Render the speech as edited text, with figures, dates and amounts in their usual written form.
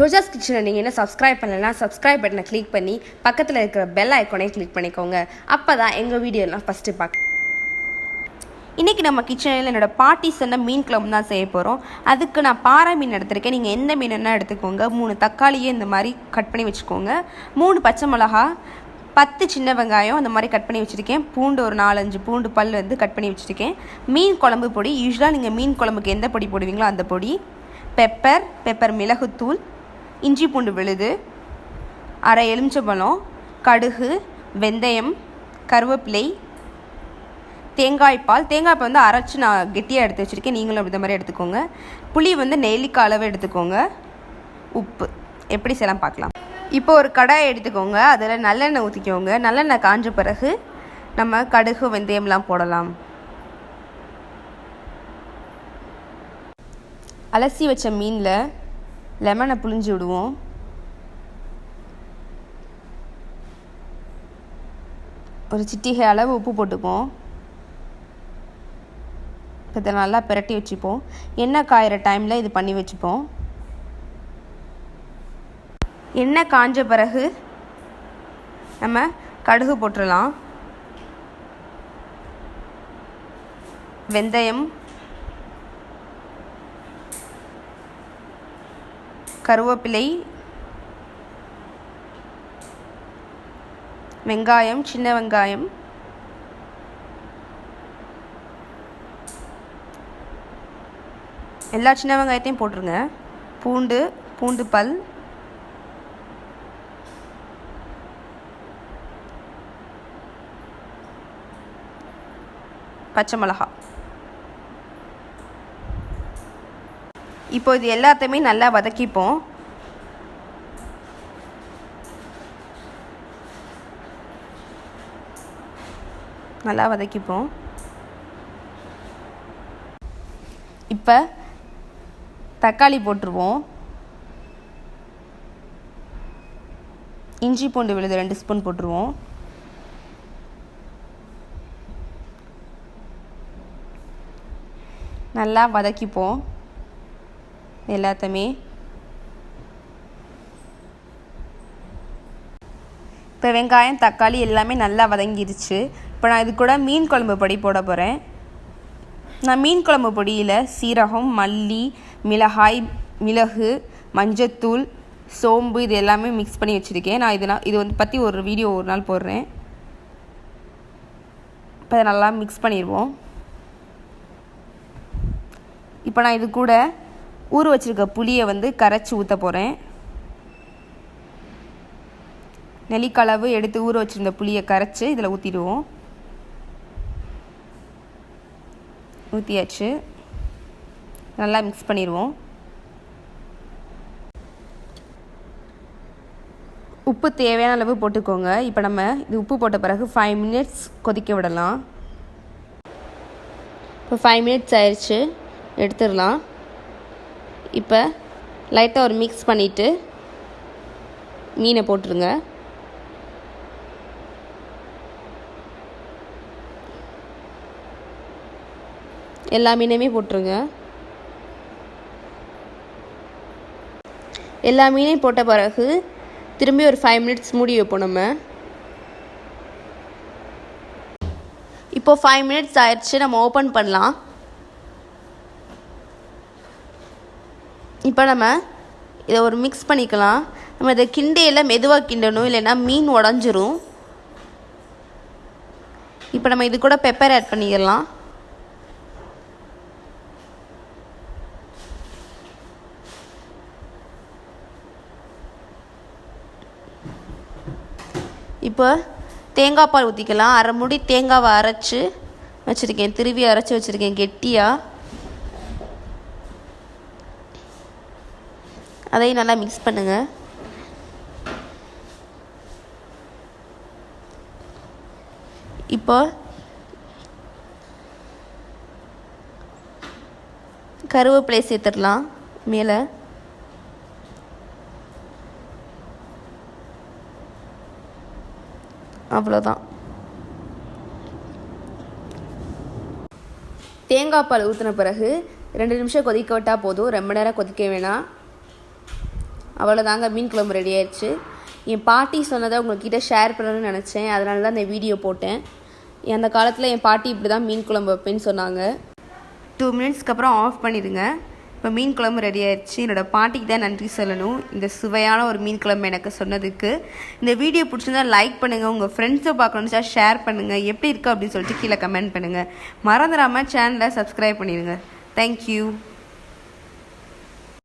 ரோஜாஸ் கிச்சனை நீங்கள் என்ன சப்ஸ்கிரைப் பண்ணலைன்னா சப்ஸ்கிரைப் பட்டனை கிளிக் பண்ணி பக்கத்தில் இருக்கிற பெல் ஐக்கானையும் கிளிக் பண்ணிக்கோங்க. அப்போ தான் எங்கள் வீடியோலாம் ஃபஸ்ட்டு பார்க்க. இன்றைக்கி நம்ம கிச்சனில் என்னோடய பாட்டி சொன்ன மீன் குழம்பு தான் செய்ய போகிறோம். அதுக்கு நான் பாறை மீன் எடுத்திருக்கேன். நீங்கள் எந்த மீனுன்னா எடுத்துக்கோங்க. 3 தக்காளியை இந்த மாதிரி கட் பண்ணி வச்சுக்கோங்க. 3 பச்சை மிளகா, 10 சின்ன வெங்காயம் அந்த மாதிரி கட் பண்ணி வச்சுருக்கேன். பூண்டு ஒரு 4-5 பூண்டு பல் கட் பண்ணி வச்சுருக்கேன். மீன் குழம்பு பொடி, யூஸ்வலாக நீங்கள் மீன் குழம்புக்கு எந்த பொடி போடுவீங்களோ அந்த பொடி. பெப்பர் மிளகுத்தூள், இஞ்சி பூண்டு விழுது, அரை எலுமிச்சம்பழம், கடுகு, வெந்தயம், கருவேப்பிலை, தேங்காய்பால் அரைச்சி நான் கெட்டியாக எடுத்து வச்சுருக்கேன். நீங்களும் இந்த மாதிரி எடுத்துக்கோங்க. புளி நெல்லிக்காய் அளவு எடுத்துக்கோங்க. உப்பு. எப்படி செய்யலாம் பார்க்கலாம். இப்போ ஒரு கடாயை எடுத்துக்கோங்க. அதில் நல்லெண்ணெய் ஊற்றிக்கோங்க. நல்லெண்ணெய் காஞ்ச பிறகு நம்ம கடுகு வெந்தயம்லாம் போடலாம். அலசி வச்ச மீனில் லெமனை புழிஞ்சு விடுவோம். ஒரு சிட்டிகை அளவு உப்பு போட்டுப்போம். இப்போ இதை நல்லா பிரட்டி வச்சுப்போம். எண்ணெய் காயிற டைமில் இது பண்ணி வச்சுப்போம். எண்ணெய் காஞ்ச பிறகு நம்ம கடுகு போட்டுடலாம். வெந்தயம், கருவேப்பிலை, வெங்காயம், சின்ன வெங்காயம், எல்லா சின்ன வெங்காயத்தையும் போட்டுருங்க. பூண்டு பல், பச்சை மிளகா. இப்போ இது எல்லாத்தையுமே நல்லா வதக்கிப்போம். இப்போ தக்காளி போட்டுருவோம். இஞ்சி பூண்டு விழுது 2 ஸ்பூன் போட்டுருவோம். நல்லா வதக்கிப்போம் எல்லாத்தையுமே. இப்போ வெங்காயம் தக்காளி எல்லாமே நல்லா வதங்கிருச்சு. இப்போ நான் இது கூட மீன் குழம்பு பொடி போட போகிறேன். நான் மீன் குழம்பு பொடியில் சீரகம், மல்லி, மிளகாய், மிளகு, மஞ்சத்தூள், சோம்பு இது எல்லாமே மிக்ஸ் பண்ணி வச்சுருக்கேன். நான் இது பற்றி ஒரு வீடியோ ஒரு நாள் போடுறேன். இப்போ அதை நல்லா மிக்ஸ் பண்ணிடுவோம். இப்போ நான் இது கூட ஊற வச்சுருக்க புளியை கரைச்சி ஊற்ற போகிறேன். நெல்லிக்களவு எடுத்து ஊற வச்சுருந்த புளியை கரைச்சி இதில் ஊற்றிடுவோம். ஊற்றியாச்சு. நல்லா மிக்ஸ் பண்ணிடுவோம். உப்பு தேவையான அளவு போட்டுக்கோங்க. இப்போ நம்ம இது உப்பு போட்ட பிறகு 5 மினிட்ஸ் கொதிக்க விடலாம். இப்போ 5 மினிட்ஸ் ஆயிடுச்சு, எடுத்துடலாம். இப்போ லைட்டாக ஒரு மிக்ஸ் பண்ணிவிட்டு மீனை போட்டுருங்க. எல்லா மீனையுமே போட்டுருங்க. எல்லா மீனையும் போட்ட பிறகு திரும்பி ஒரு 5 மினிட்ஸ் மூடி வைப்போம் நம்ம. இப்போ 5 மினிட்ஸ் ஆயிடுச்சு, நம்ம ஓப்பன் பண்ணலாம். இப்போ நம்ம இதை ஒரு மிக்ஸ் பண்ணிக்கலாம். நம்ம இதை கிண்டையில் மெதுவாக கிண்டணும், இல்லைன்னா மீன் உடஞ்சிரும். இப்போ நம்ம இது கூட பெப்பர் ஆட் பண்ணிக்கலாம். இப்போ தேங்காய் பால் ஊற்றிக்கலாம். அரை மூடி தேங்காவை அரைச்சி வச்சுருக்கேன், திருவி அரைச்சி வச்சுருக்கேன் கெட்டியாக. அதையும் நல்லா மிக்ஸ் பண்ணுங்கள். இப்போ கருவேப்பிலை சேர்த்துடலாம் மேலே. அவ்வளோதான். தேங்காய் பால் ஊற்றின பிறகு 2 நிமிஷம் கொதிக்க விட்டால் போதும், ரொம்ப நேரம் கொதிக்க வேணாம். அவ்வளோதாங்க, மீன் குழம்பு ரெடி ஆயிடுச்சு. என் பாட்டி சொன்னதை உங்கள்கிட்ட ஷேர் பண்ணணும்னு நினச்சேன், அதனால தான் இந்த வீடியோ போட்டேன். அந்த காலத்தில் என் பாட்டி இப்படி தான் மீன் குழம்பு வைப்பேன்னு சொன்னாங்க. 2 மினிட்ஸ்க்கு அப்புறம் ஆஃப் பண்ணிடுங்க. இப்போ மீன் குழம்பு ரெடி ஆயிடுச்சு. என்னோடய பாட்டிக்கு தான் நன்றி சொல்லணும் இந்த சுவையான ஒரு மீன் குழம்பு எனக்கு சொன்னதுக்கு. இந்த வீடியோ பிடிச்சிருந்தா லைக் பண்ணுங்கள், உங்கள் ஃப்ரெண்ட்ஸை பார்க்கணுச்சா ஷேர் பண்ணுங்கள், எப்படி இருக்குது அப்படின்னு சொல்லிட்டு கீழே கமெண்ட் பண்ணுங்கள். மறந்துடாமல் சேனலை சப்ஸ்கிரைப் பண்ணிடுங்க. தேங்க்யூ.